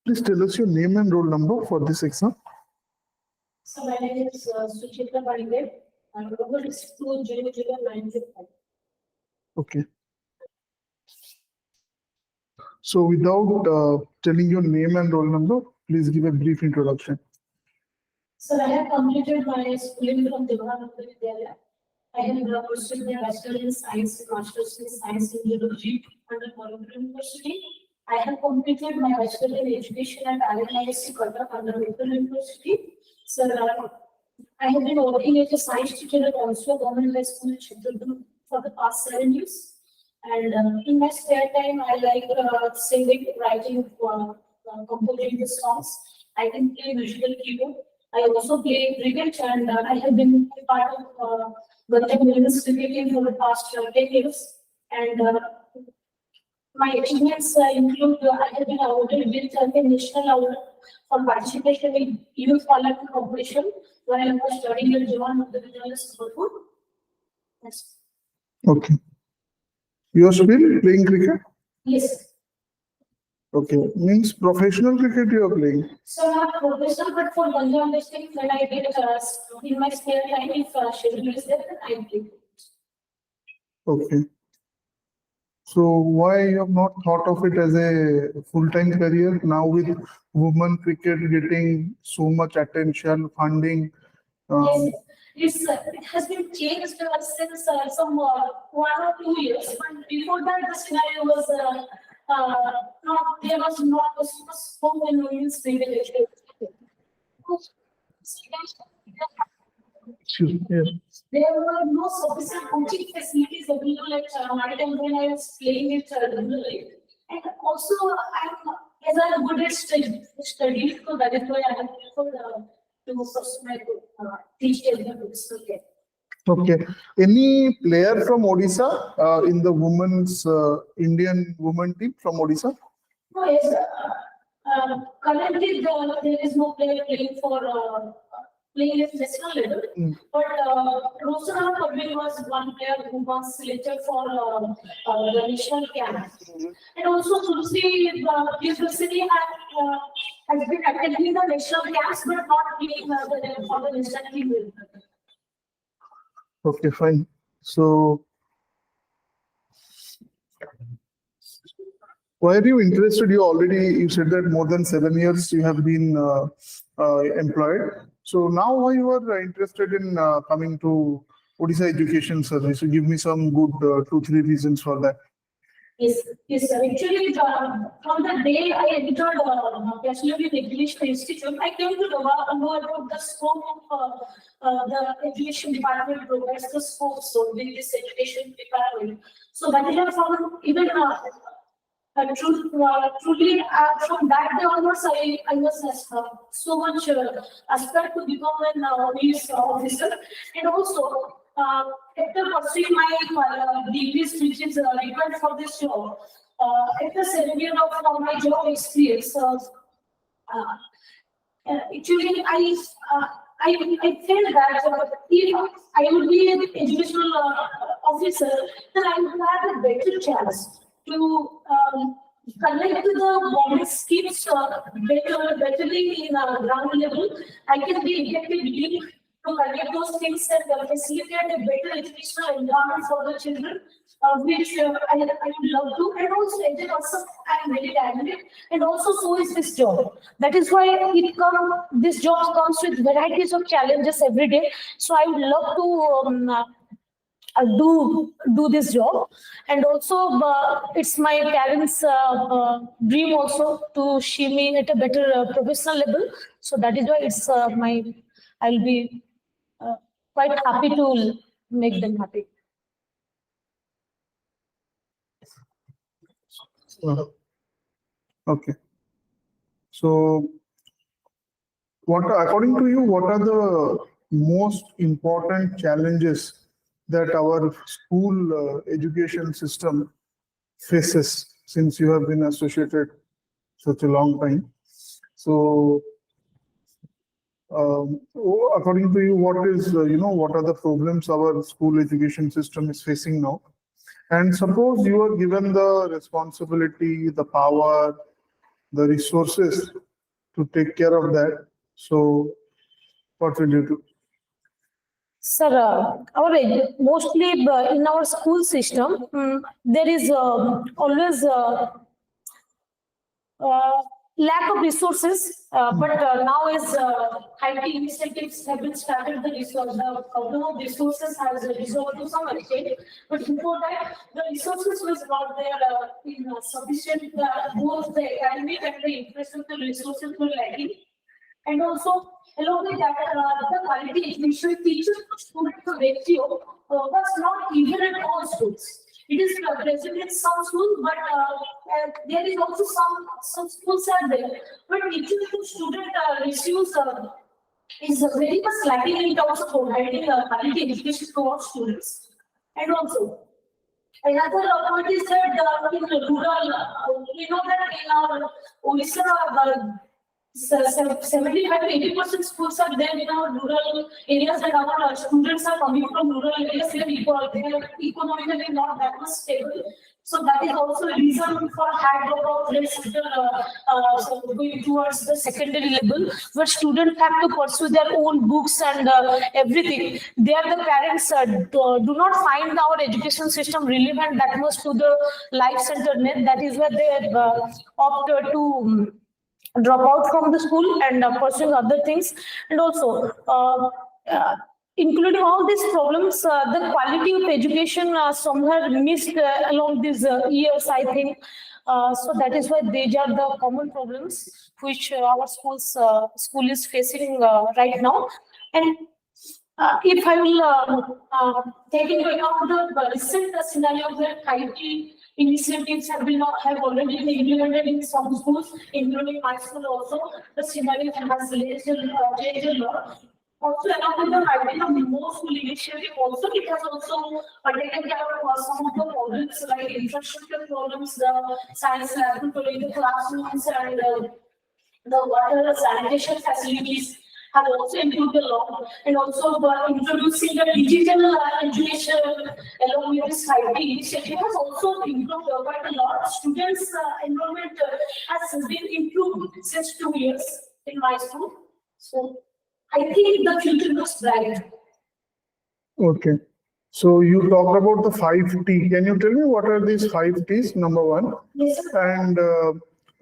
Please tell us your name and roll number for this exam. So my name is Suchitra Pandey. My number is 20095. Okay. So without telling your name and roll number, please give a brief introduction. So I have completed my schooling from Jawaharlal Vidyalaya. I have pursued my Bachelor in Science, Master's in Science in Geology under Columbia University. I have completed my Bachelor in Education at IISc Kolkata under Local University. So I have been working as a science teacher at also Government High School in Chitradurga for the past 7 years. And in my spare time, I like singing, writing, composing the songs. I can play musical keyboard. I also play cricket, and I have been part of the women's cricket team for the past 10 years. And my achievements include I have been awarded with a national award for participation in youth Olympic competition while I was studying at Jawaharlal Vidyalaya School. Yes. Okay. You are still playing cricket? Yes. Okay. Means professional cricket you are playing? So not professional, but for Punjab district, when I did in my spare time, if schedule is there, then I play. Okay. So why you have not thought of it as a full-time career now with women cricket getting so much attention, funding? Yes, it has been changed since some 1 or 2 years. But before that, the scenario was there was not so many women's cricket. Excuse me. Yes. There were no sufficient coaching facilities available at my time when I was playing it regularly. And also, as I'm good at studying, so that is why I have preferred to pursue my teaching cricket. Okay. Any player from Odisha in the women's Indian women team from Odisha? No, yes. Currently, there is no player playing for playing at national level. But Rosana Kabir was one player who was selected for the national camp. And also, Tulsi City has been attending the national camps, but not playing for the national team. Okay, fine. So, why are you interested? You said that more than 7 years you have been employed. So now why you are interested in coming to Odisha Education Service? So give me some good 2-3 reasons for that. Yes, sir. Actually, from the day I entered Bachelor in Education Institute, I came to know about the scope of the Education Department provides the scope so with this Education Department. So that I have found even truly from that day onwards, I was so much aspired to become an police officer, and also after pursuing my degrees, which is required for this job, after 7 years of my job experience, actually I feel that if I would be an educational officer, then I would have a better chance to connect to the government schemes betterly in ground level. I can be effective link to connect those things and facilitate a better educational environment for the children, which I would love to. And also, as a person, I am very talented, and also so is this job. That is why this job comes with varieties of challenges every day. So I would love to do this job, and also it's my parents' dream also to see me at a better professional level. So that is why it's I'll be quite happy to make them happy. Okay. So, according to you, what are the most important challenges that our school education system faces since you have been associated such a long time? So, according to you, what are the problems our school education system is facing now? And suppose you are given the responsibility, the power the resources to take care of that. So what will you do? Sir, mostly in our school system, there is always lack of resources, but now as IT initiatives have been started, the problem of resources has resolved to some extent. But before that, the resources was not there in sufficient. Both the academic and the infrastructure resources were lacking. And also, along with that, the quality education teacher to student ratio was not even at all schools. It is present in some schools, but there is also some schools are there. But teacher to student ratios is very much lacking in terms of providing quality education to our students. And also, another point is that in rural, we know that in our Odisha, 75 to 80% schools are there in our rural areas, and our students are coming from rural areas where they are economically not that much stable. So that is also a reason for high dropout rates going towards the secondary level, where students have to pursue their own books and everything. There, the parents do not find our education system relevant that much to the life center net. That is where they opt to drop out from the school and pursue other things. And also, including all these problems, the quality of education somewhere missed along these years, I think. So that is why these are the common problems which our school is facing right now. And if I will take into account the recent scenario where IT initiatives have already been implemented in some schools, including my school also, the scenario has changed a lot. Also, along with the writing of more school initiative, also it has also taken care of some of the problems like infrastructure problems, the science laboratory, the classrooms, and the water sanitation facilities have also improved a lot, and also introducing the digital education along with this IT initiative has also improved quite a lot. Students' enrollment has been improved since 2 years in my school. So I think the future looks bright. Okay. So you talked about the 5T. Can you tell me what are these 5Ts? Number one. Yes, sir. And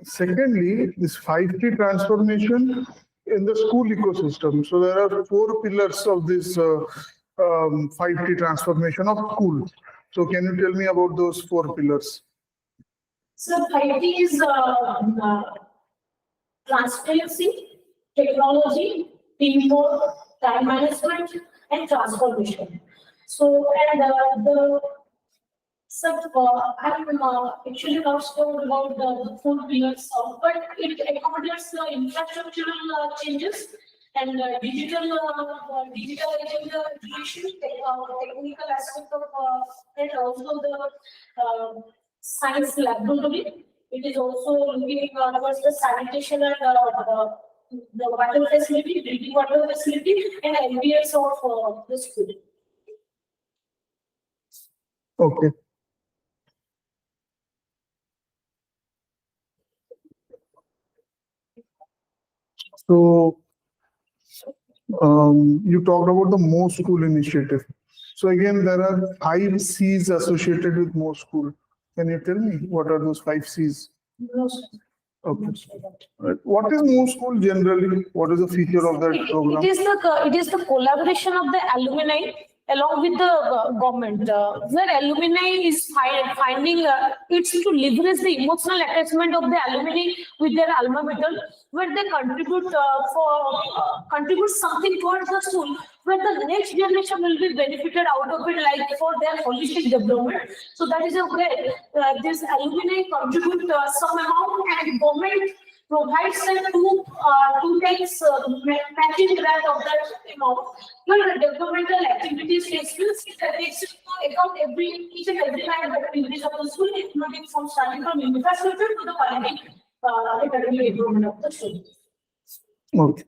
secondly, this 5T transformation in the school ecosystem. So there are 4 pillars of this 5T transformation of school. So can you tell me about those 4 pillars? So 5T is transparency, technology, teamwork, time management, and transformation. So, and I'm actually not sure about the 4 pillars, but it accommodates the infrastructural changes and digital education, technical aspect of, and also the science laboratory. It is also looking towards the sanitation and the water facility, drinking water facility, and ambience of the school. Okay. So you talked about the Mo School initiative. So again, there are 5 C's associated with Mo School. Can you tell me what are those 5 C's? No, sir. Okay. Right. What is Mo School generally? What is the feature of that program? It is the collaboration of the alumni along with the government, where alumni is finding it's to leverage the emotional attachment of the alumni with their alma mater, where they contribute something towards the school, where the next generation will be benefited out of it, like for their holistic development. So that is a way this alumni contribute some amount, and government provides them two times matching grant of that amount. Where the developmental activities takes place, it takes into account each and every kind of activities of the school, including from starting from infrastructure to the quality academic improvement of the students. Okay.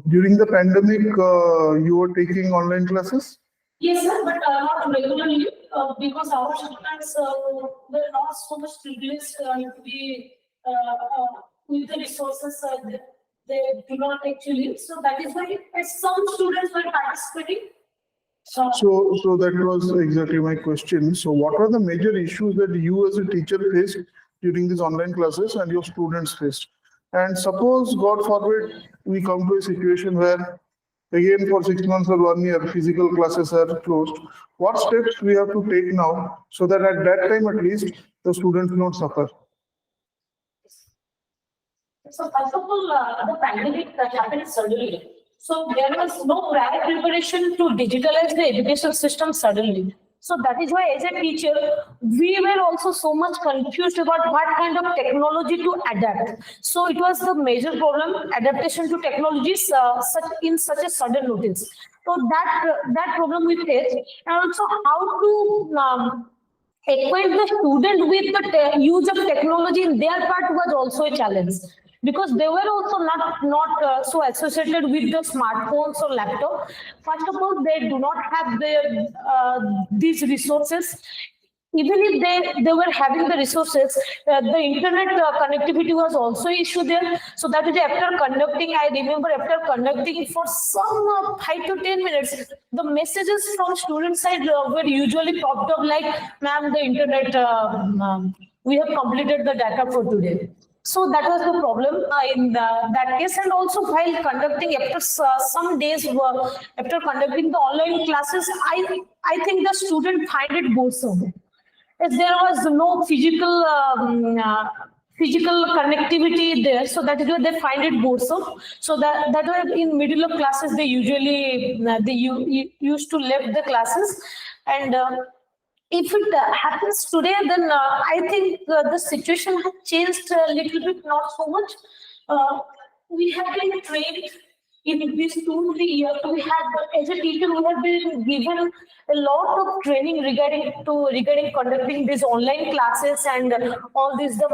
During the pandemic, you were taking online classes? Yes, sir, but not regularly, because our students were not so much privileged to be with the resources they do not actually. So that is why some students were participating. So that was exactly my question. So what are the major issues that you as a teacher faced during these online classes and your students faced? And suppose, God forbid, we come to a situation where again for 6 months or 1 year, physical classes are closed. What steps we have to take now so that at that time at least the students will not suffer? So first of all, the pandemic happened suddenly. So there was no prior preparation to digitalize the education system suddenly. So that is why as a teacher, we were also so much confused about what kind of technology to adapt. So it was the major problem, adaptation to technologies in such a sudden notice. So that problem we faced, and also how to acquaint the student with the use of technology in their part was also a challenge, because they were also not so associated with the smartphones or laptop. First of all, they do not have these resources. Even if they were having the resources, the internet connectivity was also issue there. So that is after conducting, I remember after conducting for some 5 to 10 minutes, the messages from student side were usually popped up like, ma'am, the internet, we have completed the data for today. So that was the problem in that case. And also while conducting, after some days, after conducting the online classes, I think the student find it boresome. If there was no physical connectivity there, so that is why they find it boresome. So that way in middle of classes they usually used to leave the classes. And if it happens today, then I think the situation has changed a little bit, not so much. We have been trained in these 2-3 years. We have, as a teacher, we have been given a lot of training regarding conducting these online classes and all these the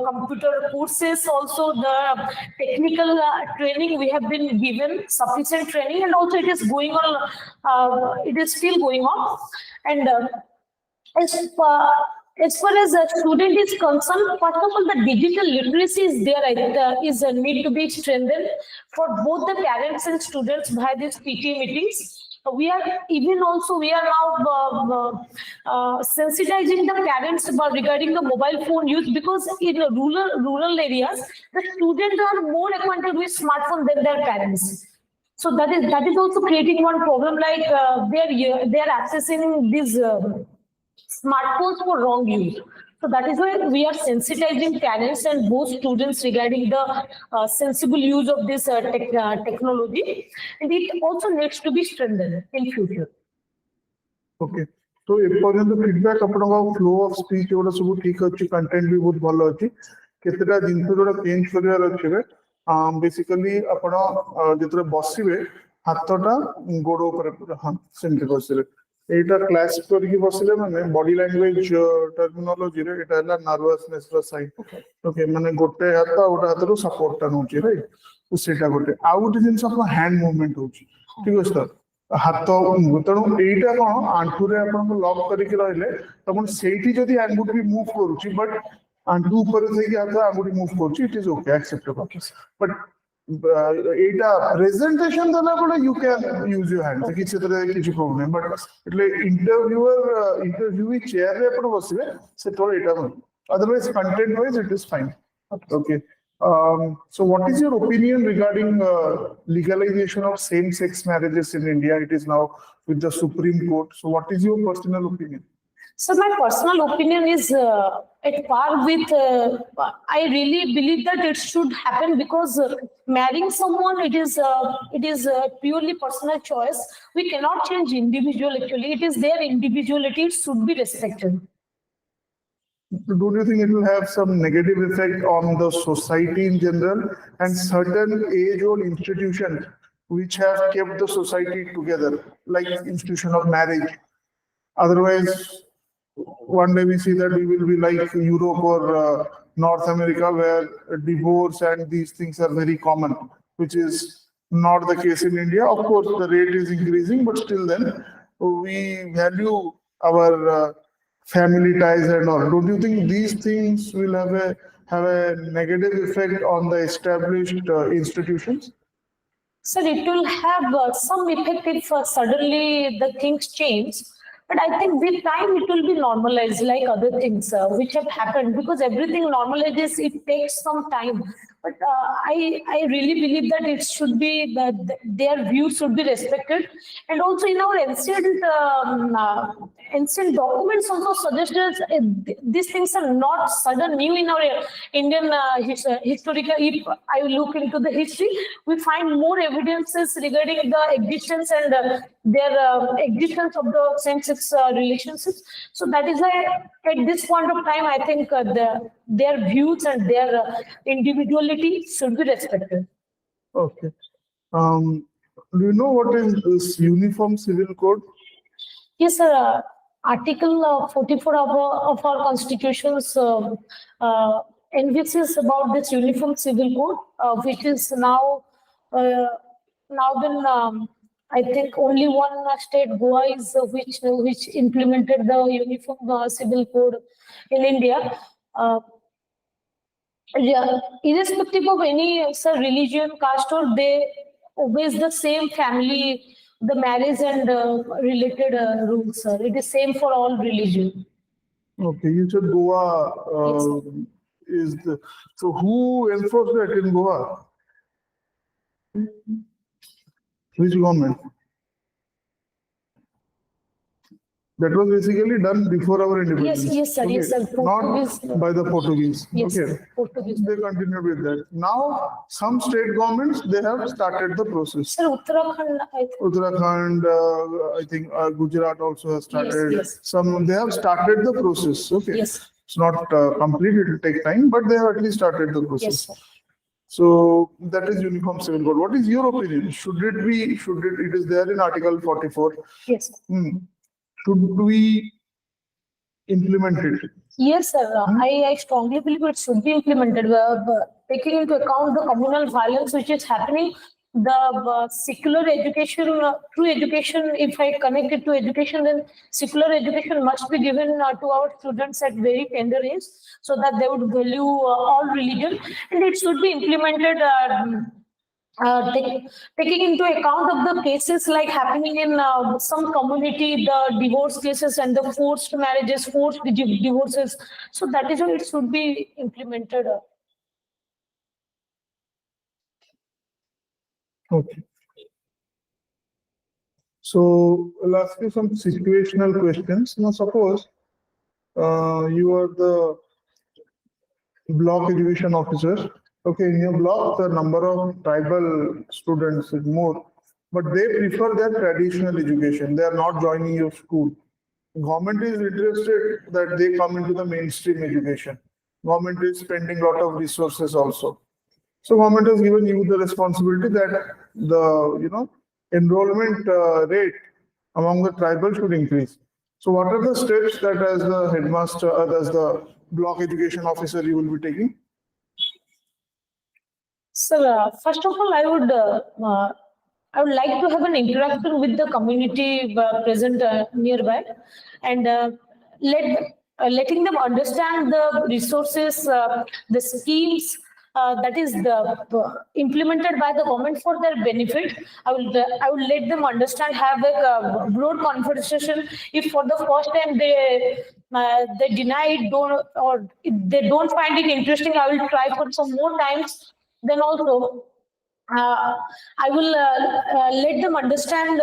computer courses, also the technical training. We have been given sufficient training, and also it is going on. It is still going on, and. As far as a student is concerned, first of all, the digital literacy is there, is a need to be strengthened for both the parents and students by these PT meetings. We are now sensitizing the parents about regarding the mobile phone use, because in rural areas, the students are more acquainted with smartphone than their parents. So that is also creating one problem, like they are accessing these smartphones for wrong use. So that is why we are sensitizing parents and both students regarding the sensible use of this technology, and it also needs to be strengthened in future. Okay. So एपर्यंत feedback आपन flow of speech एवढा सब ठीक अछि, content भी बहुत भलो अछि, केतेटा जिंस जोडा चेंज करियार अछि बेसिकली आपन जेतरे बसिबे हातटा गोड़ ऊपर हां सेंटर बसिबे एटा क्लास करके बसिले माने बॉडी लैंग्वेज टर्मिनोलॉजी रे एटा हला नर्वसनेस रो साइन ओके माने गोटे हात ओटा हात रो सपोर्ट टा नोची राइट तो सेटा गोटे आ गोटे जिंस आपन हैंड मूवमेंट होची ठीक अछि सर हाथ तेणु एटा कोन आंठू रे आपन लॉक करके रहले तमन सेठी जदी आंगुठी भी मूव करूची बट आंठू ऊपर से कि हाथ आंगुठी मूव करूची it is okay acceptable but Etah presentation देला बडा you can use your hand किछि तरह किछि प्रॉब्लम बट એટલે इंटरव्यूई चेयर रे आपण बसिबे से थोड़ा एटा otherwise content wise it is fine okay so what is your opinion regarding legalization of same sex marriages in India? It is now with the Supreme Court, so what is your personal opinion? So my personal opinion is at par with, I really believe that it should happen, because marrying someone, it is purely personal choice. We cannot change individual actually. It is their individuality, it should be respected. Don't you think it will have some negative effect on the society in general and certain age-old institutions which have kept the society together, like institution of marriage? Otherwise, one day we see that we will be like Europe or North America, where divorce and these things are very common, which is not the case in India. Of course, the rate is increasing, but still then we value our family ties and all. Don't you think these things will have a negative effect on the established institutions? So it will have some effect if suddenly the things change. But I think with time it will be normalized like other things which have happened, because everything normalizes, it takes some time. But I really believe that it should be that their views should be respected. And also in our ancient documents also suggest us these things are not sudden new in our Indian historical. If I look into the history, we find more evidences regarding the existence and their existence of the same-sex relationships. So that is why at this point of time, I think their views and their individuality should be respected. Okay. Do you know what is this Uniform Civil Code? Yes, sir. Article 44 of our constitutions envisages about this Uniform Civil Code, which is now been. I think only one state, Goa, is which implemented the Uniform Civil Code in India. Yeah, irrespective of any religion, caste, or they obeys the same family, the marriage and related rules, sir. It is same for all religion. Okay, you said Goa is the. So who enforced that in Goa? Which government? That was basically done before our independence. Yes, sir. Yes, sir. Not by the Portuguese. Yes, Okay. Portuguese. They continued with that. Now, some state governments, they have started the process. Sir, Uttarakhand, I think. Uttarakhand, I think Gujarat also has started. Yes. Some, they have started the process. Okay. Yes. It's not complete, it will take time, but they have at least started the process. Yes, sir. So that is Uniform Civil Code. What is your opinion? It is there in Article 44. Yes, sir. Should we implement it? Yes, sir. I strongly believe it should be implemented. Taking into account the communal violence which is happening, the secular education, true education, if I connect it to education, then secular education must be given to our students at very tender age, so that they would value all religion, and it should be implemented. Taking into account of the cases like happening in some community, the divorce cases and the forced marriages, forced divorces. So that is why it should be implemented. Okay. So I'll ask you some situational questions. Now, suppose you are the block education officer. Okay, in your block, the number of tribal students is more, but they prefer their traditional education. They are not joining your school. Government is interested that they come into the mainstream education. Government is spending a lot of resources also. So government has given you the responsibility that the enrollment rate among the tribal should increase. So what are the steps that as the headmaster, as the block education officer you will be taking? So first of all, I would like to have an interaction with the community present nearby, and letting them understand the resources, the schemes that is implemented by the government for their benefit. I would let them understand, have a broad conversation. If for the first time they deny it, or if they don't find it interesting, I will try for some more times. Then also, I will let them understand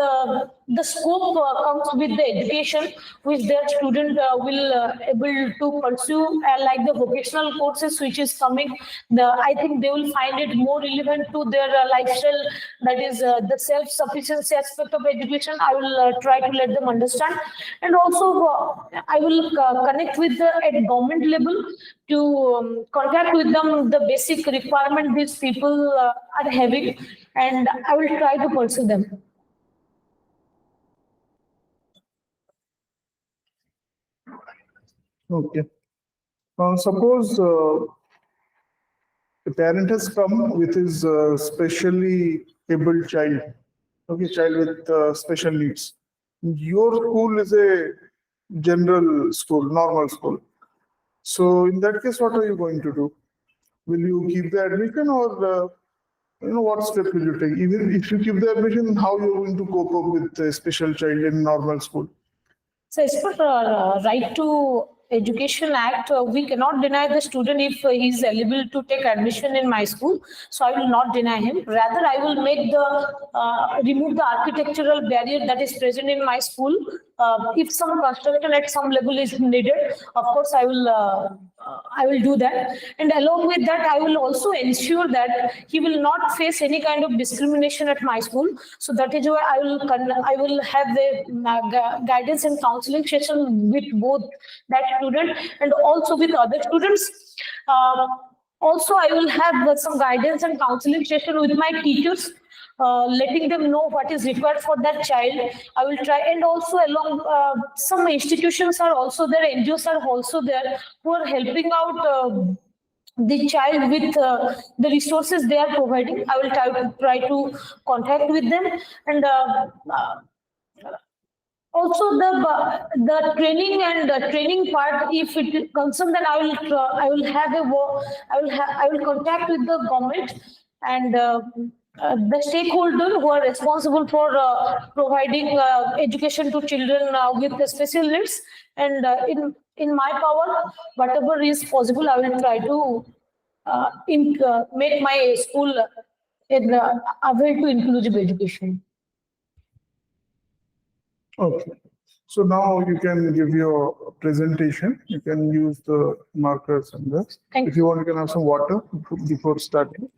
the scope comes with the education which their student will able to pursue, like the vocational courses which is coming. I think they will find it more relevant to their lifestyle. That is the self-sufficiency aspect of education. I will try to let them understand, and also I will connect with at government level to contact with them the basic requirement these people are having, and I will try to pursue them. Okay. Suppose a parent has come with his specially able child, okay, child with special needs. Your school is a general school, normal school. So in that case, what are you going to do? Will you keep the admission, or what steps will you take? Even if you keep the admission, how you're going to cope up with a special child in normal school? So as per Right to Education Act, we cannot deny the student if he is eligible to take admission in my school. So I will not deny him. Rather, I will make remove the architectural barrier that is present in my school. If some construction at some level is needed, of course I will do that. And along with that, I will also ensure that he will not face any kind of discrimination at my school. So that is why I will have the guidance and counseling session with both that student and also with other students. Also, I will have some guidance and counseling session with my teachers, letting them know what is required for that child. I will try, and also along some institutions are also there, NGOs are also there who are helping out the child with the resources they are providing. I will try to contact with them, and also the training and training part, if it concerns, then I will contact with the government and the stakeholder who are responsible for providing education to children with special needs, and in my power, whatever is possible, I will try to make my school avail to inclusive education. Okay. So now you can give your presentation. You can use the markers and this. If you want, you can have some water before starting.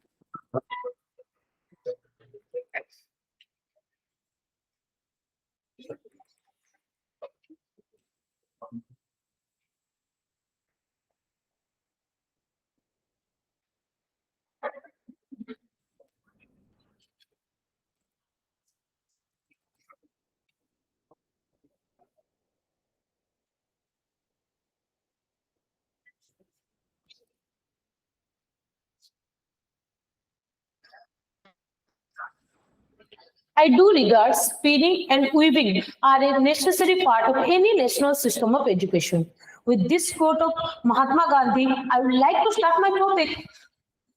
I do regard spinning and weaving are a necessary part of any national system of education. With this quote of Mahatma Gandhi, I would like to start my topic,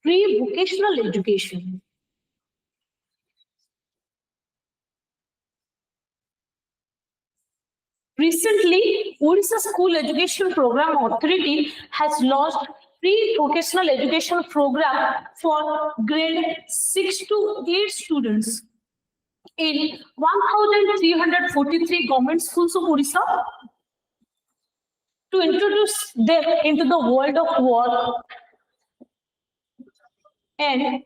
pre-vocational education. Recently, Odisha School Education Program Authority has launched pre-vocational education program for grade 6 to 8 students in 1,343 government schools of Odisha to introduce them into the world of work and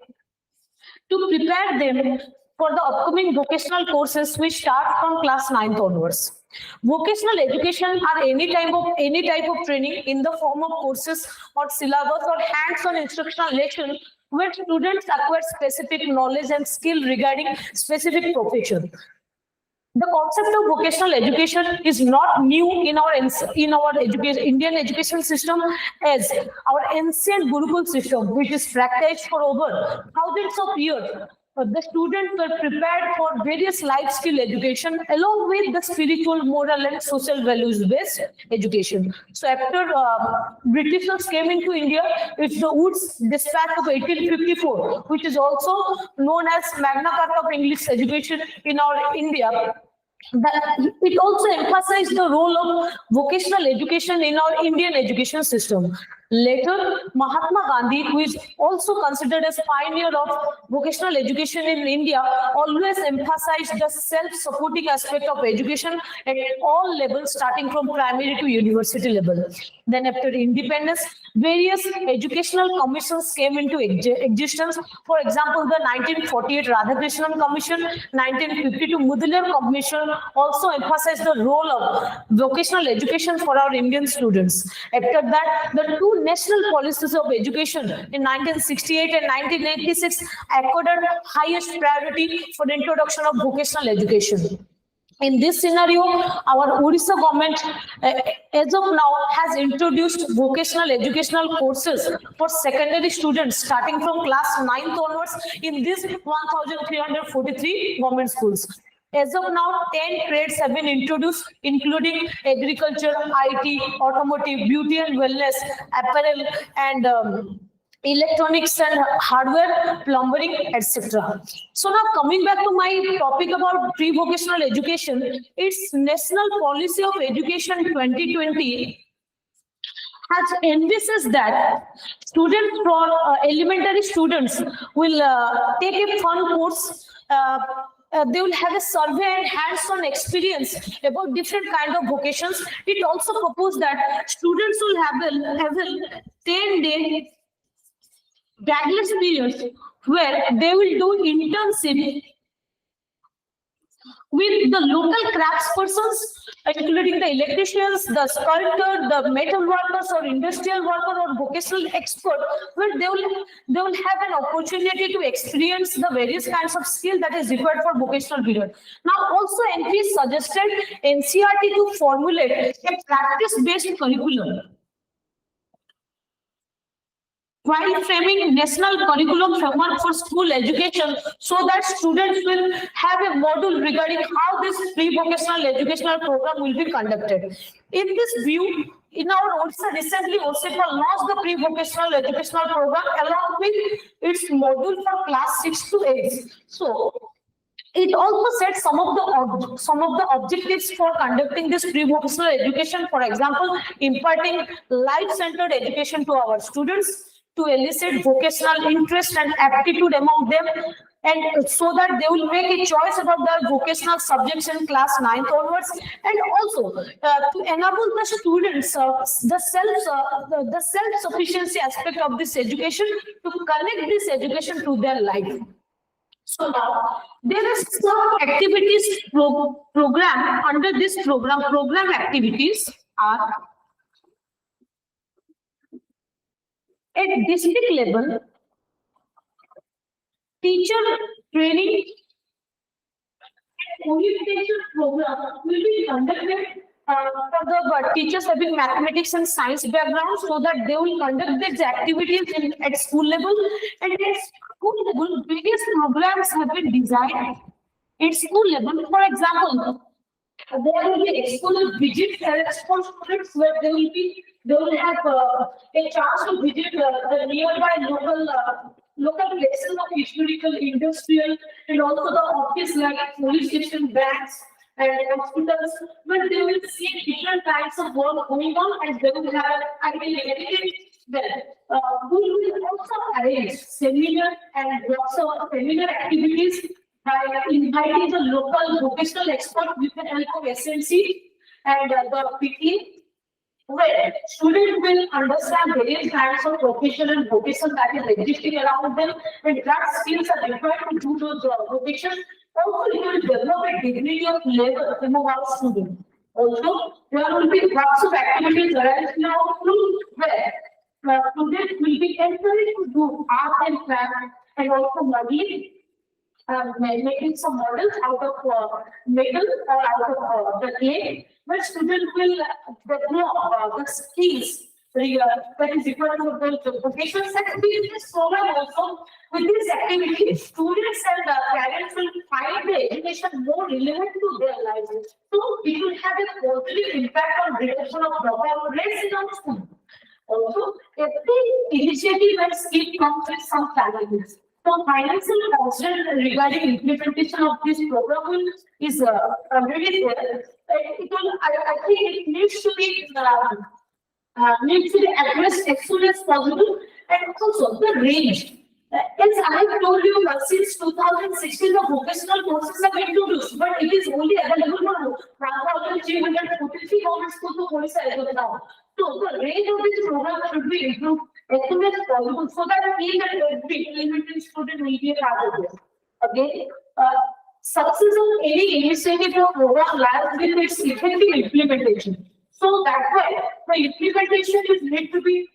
to prepare them for the upcoming vocational courses which start from class 9th onwards. Vocational education are any type of training in the form of courses or syllabus or hands-on instructional lesson where students acquire specific knowledge and skill regarding specific profession. The concept of vocational education is not new in our Indian education system, as our ancient Gurukul system, which is practiced for over thousands of years. The students were prepared for various life skill education along with the spiritual, moral and social values based education. So after Britishers came into India, it's the Woods Dispatch of 1854, which is also known as Magna Carta of English education in our India. It also emphasized the role of vocational education in our Indian education system. Later, Mahatma Gandhi, who is also considered as pioneer of vocational education in India, always emphasized the self-supporting aspect of education at all levels, starting from primary to university level. Then after independence, various educational commissions came into existence. For example, the 1948 Radhakrishnan Commission, 1952 Mudaliar Commission also emphasized the role of vocational education for our Indian students. After that, the two national policies of education in 1968 and 1986 accorded highest priority for the introduction of vocational education. In this scenario, our Odisha government, as of now, has introduced vocational educational courses for secondary students starting from class 9th onwards in these 1,343 government schools. As of now, 10 trades have been introduced, including agriculture, IT, automotive, beauty and wellness, apparel, and electronics and hardware, plumbing, etc. So now coming back to my topic about pre-vocational education, its National Policy of Education 2020 has envisaged that students for elementary students will take a fun course. They will have a survey and hands-on experience about different kind of vocations. It also proposed that students will have a 10-day gagless period where they will do internship with the local craftspersons, including the electricians, the sculptor, the metal workers or industrial worker or vocational expert, where they will have an opportunity to experience the various kinds of skill that is required for vocational period. Now also NP suggested NCERT to formulate a practice-based curriculum while framing national curriculum framework for school education, so that students will have a module regarding how this pre-vocational educational program will be conducted. In this view, in our Odisha, recently OSEPA launched the pre-vocational educational program along with its module for class 6 to 8. So it also set some of the objectives for conducting this pre-vocational education. For example, imparting life-centered education to our students, to elicit vocational interest and aptitude among them, and so that they will make a choice about their vocational subjects in class 9th onwards, and also to enable the students the self-sufficiency aspect of this education, to connect this education to their life. So now there are some activities program under this program. Program activities are at district level, teacher training and orientation program will be conducted for the teachers having mathematics and science background, so that they will conduct these activities at school level. And at school level, various programs have been designed at school level. For example, there will be external visits for students, where they will have a chance to visit the nearby local places of historical, industrial, and also the office like police station, banks, and hospitals, where they will see different types of work going on, and they will have activities there. We will also arrange seminar and workshop seminar activities by inviting the local vocational expert with the help of SNC and the PT, where students will understand various kinds of profession and vocation that is existing around them, and that skills are required to do those vocations. Also, it will develop a degree of level among our students. Also, there will be lots of activities arranged now where students will be encouraged to do art and craft and also modeling. Making some models out of metal or out of the clay, where students will develop the skills that is required for the vocational activities. This program also, with these activities, students and parents will find the education more relevant to their lives. So it will have a positive impact on reduction of dropout rates in our school. Also, every initiative and scheme comes with some challenges. So financial constraint regarding implementation of this program is really there. I think it needs to be addressed as soon as possible, and also the range. As I have told you, since 2016 the vocational courses have been introduced, but it is only available for 1,343 government schools of Odisha as of now. So the range of this program should be improved as soon as possible, so that each and every elementary student will be a part of this. Okay, success of any initiative or program lies with its effective implementation. So that way, the implementation is need to be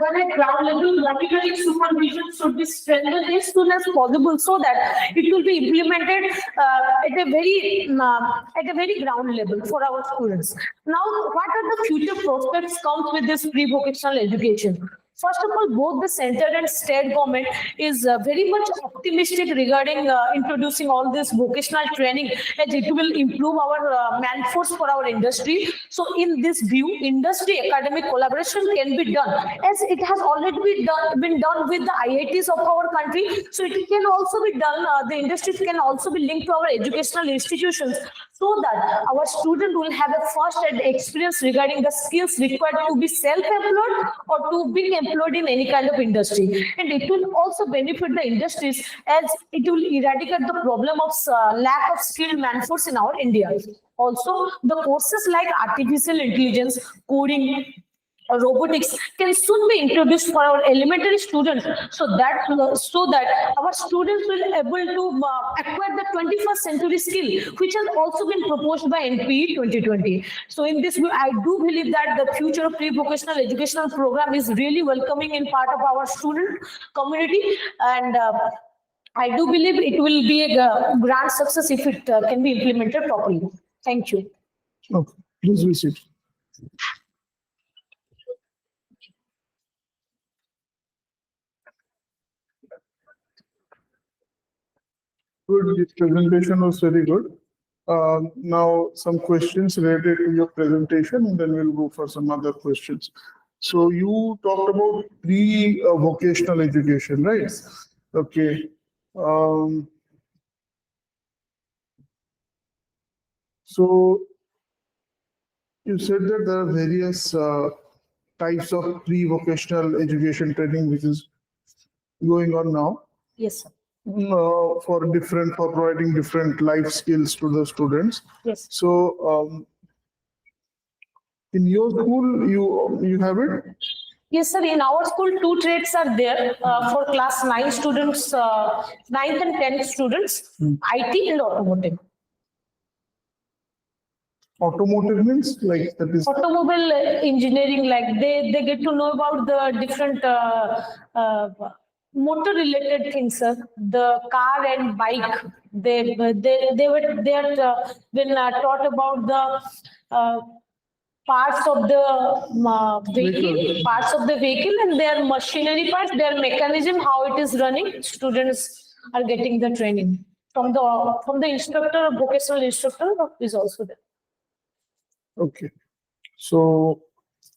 done at ground level. Monitoring supervision should be strengthened as soon as possible, so that it will be implemented at a very ground level for our students. Now, what are the future prospects comes with this pre-vocational education? First of all, both the center and state government is very much optimistic regarding introducing all this vocational training, as it will improve our manforce for our industry. So in this view, industry academic collaboration can be done, as it has already been done with the IITs of our country. So it can also be done, the industries can also be linked to our educational institutions, so that our student will have a first-hand experience regarding the skills required to be self-employed or to being employed in any kind of industry. And it will also benefit the industries, as it will eradicate the problem of lack of skilled manforce in our India. Also, the courses like artificial intelligence, coding, robotics can soon be introduced for our elementary students, so that our students will able to acquire the 21st century skill, which has also been proposed by NPE 2020. So in this way, I do believe that the future of pre-vocational educational program is really welcoming in part of our student community, and I do believe it will be a grand success if it can be implemented properly. Thank you. Okay, please visit. Good, this presentation was very good. Now some questions related to your presentation, and then we'll go for some other questions. So you talked about pre-vocational education, right? Okay. So you said that there are various types of pre-vocational education training which is going on now. Yes, sir. For providing different life skills to the students. Yes. So in your school, you have it? Yes, sir. In our school, 2 trades are there for class 9 students, 9th and 10th students, IT and automotive. Automotive means like that is Automobile engineering, like they get to know about the different motor related things, sir. The car and bike. They are been taught about the parts of the vehicle and their machinery parts, their mechanism, how it is running. Students are getting the training from the instructor, vocational instructor is also there. okay. So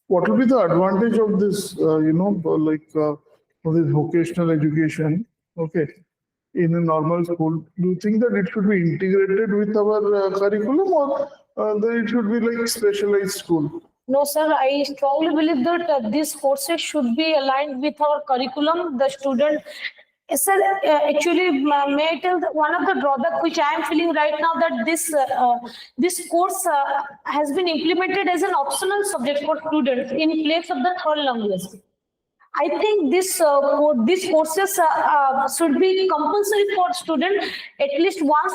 what will be the advantage of this, of this vocational education, okay, in a normal school? Do you think that it should be integrated with our curriculum, or that it should be like specialized school? No, sir, I strongly believe that these courses should be aligned with our curriculum. The student, sir, actually, may I tell one of the drawbacks which I am feeling right now, that this course has been implemented as an optional subject for students in place of the third language. I think these courses should be compulsory for students. At least one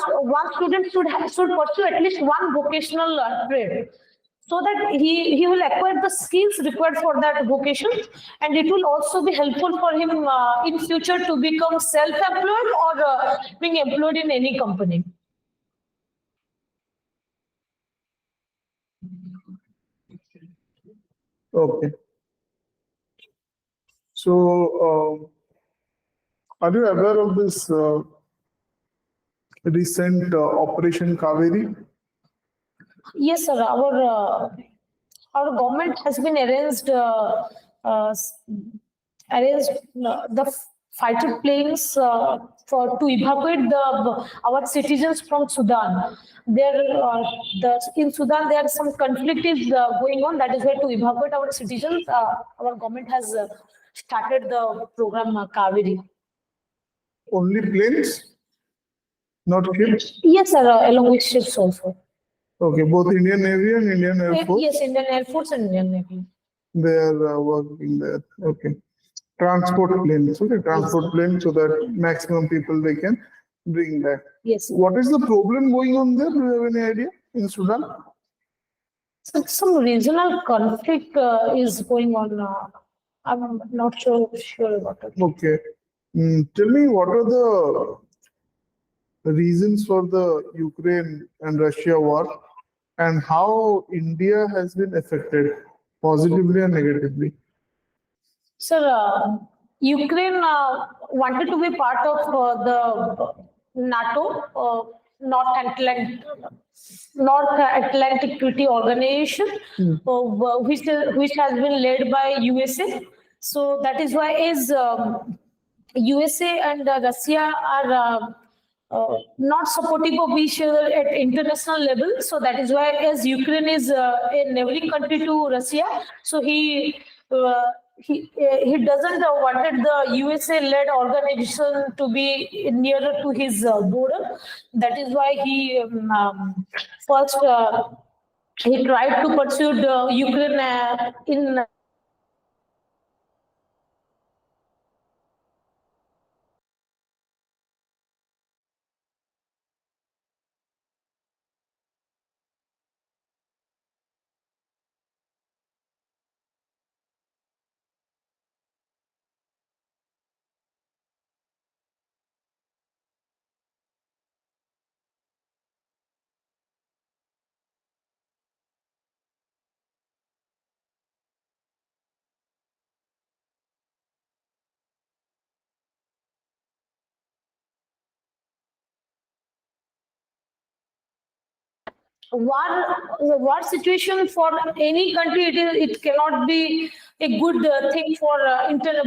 student should pursue at least one vocational trade, so that he will acquire the skills required for that vocation, and it will also be helpful for him in future to become self-employed or being employed in any company. Okay. So, are you aware of this recent Operation Kaveri? Yes, sir. Our government has been arranged the fighter planes to evacuate our citizens from Sudan. In Sudan there are some conflict is going on. That is why to evacuate our citizens, our government has started the program Kaveri. Only planes, not ships? Yes, sir. Along with ships also. Okay, both Indian Navy and Indian Air Force? Yes, Indian Air Force and Indian Navy. They are working there. Okay. Transport planes. Okay, transport planes, so that maximum people they can bring back. Yes. What is the problem going on there? Do you have any idea in Sudan? Some regional conflict is going on. I'm not sure about it. Okay. Tell me, what are the reasons for the Ukraine and Russia war, and how India has been affected positively and negatively? Sir, Ukraine wanted to be part of the NATO, North Atlantic Treaty Organization, which has been led by USA. So that is why USA and Russia are not supportive of each other at international level. So that is why, as Ukraine is a neighboring country to Russia, so he doesn't wanted the USA-led organization to be nearer to his border. That is why he first he tried to pursue Ukraine in. War situation for any country, it cannot be a good thing for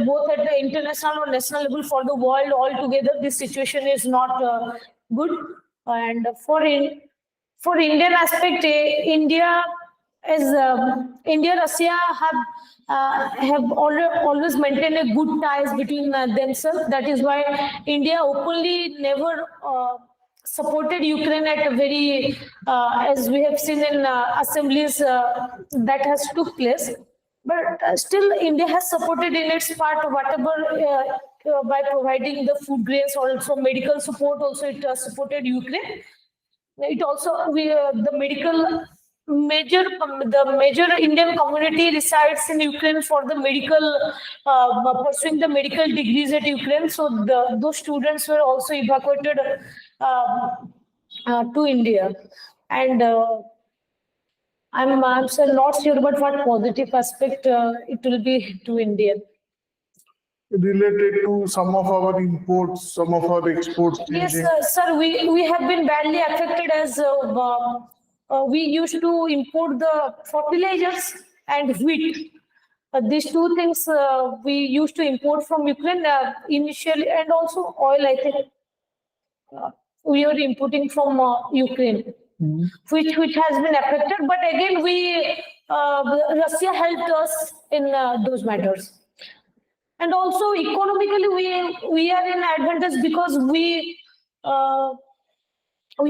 both at the international or national level. For the world altogether, this situation is not good. And for Indian aspect, India Russia have always maintained a good ties between themselves. That is why India openly never supported Ukraine at a very, as we have seen in assemblies that has took place. But still, India has supported in its part whatever by providing the food grains, also medical support. Also, it supported Ukraine. It also the major Indian community resides in Ukraine for the medical pursuing the medical degrees at Ukraine. So those students were also evacuated to India, and I'm not sure about what positive aspect it will be to India. Related to some of our imports, some of our exports. Yes, sir. We have been badly affected as we used to import the fertilizers and wheat. These two things we used to import from Ukraine initially, and also oil. I think we were importing from Ukraine, which has been affected. But again, Russia helped us in those matters. And also economically, we are in advantage because we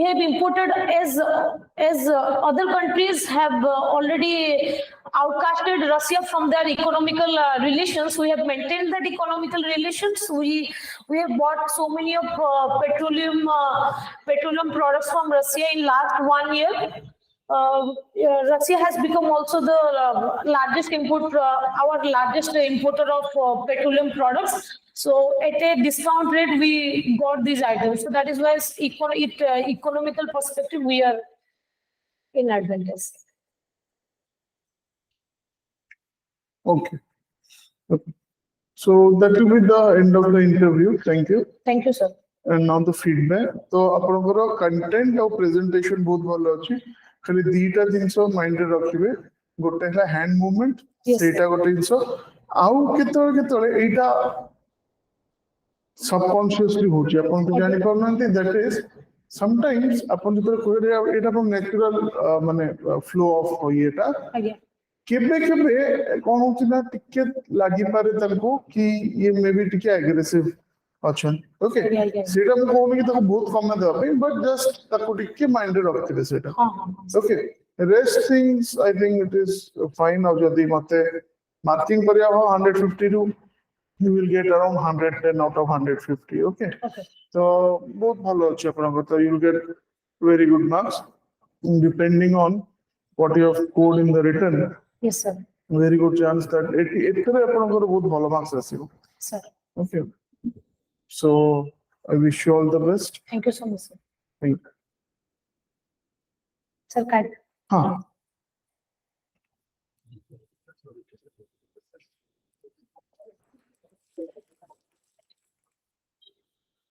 have imported as other countries have already outcasted Russia from their economical relations. We have maintained that economical relations. We have bought so many of petroleum products from Russia in last 1 year. Russia has become also the largest our largest importer of petroleum products. So at a discount rate, we got these items. So that is why economical perspective, we are in advantage. Okay. So that will be the end of the interview. Thank you. Thank you, sir. And now the feedback. So आपनकर content और presentation बहुत भलो अछि. खाली दीटा जिंस mind रे रखिबे. गोटे है hand movement. सेटा गोटे जिंस. आउ केतोले एटा subconsciously होची. आपन तो जानि पाउनांती. That is sometimes आपन जतरे कोइ एटा from natural माने flow of एटा. केबे केबे कोन होची ना टिके लागि पारे तनको कि ये मे बी टिके एग्रेसिव अच्छा ओके सेटा म कोन कि तको बहुत कम दे पे बट जस्ट तको टिके माइंड रे रखथिबे सेटा okay rest things I think it is fine और जदी मते मार्किंग करिया हो 150 to you will get around 110 out of 150 okay so बहुत भलो अछि आपन तो you will get very good marks depending on what you have scored in the written. Yes, sir. Very good chance that एतरे आपनकर बहुत भलो marks आसीबो. Sir. Okay. So I wish you all the best. Thank you so much, sir. Thank you. Sir, हाँ.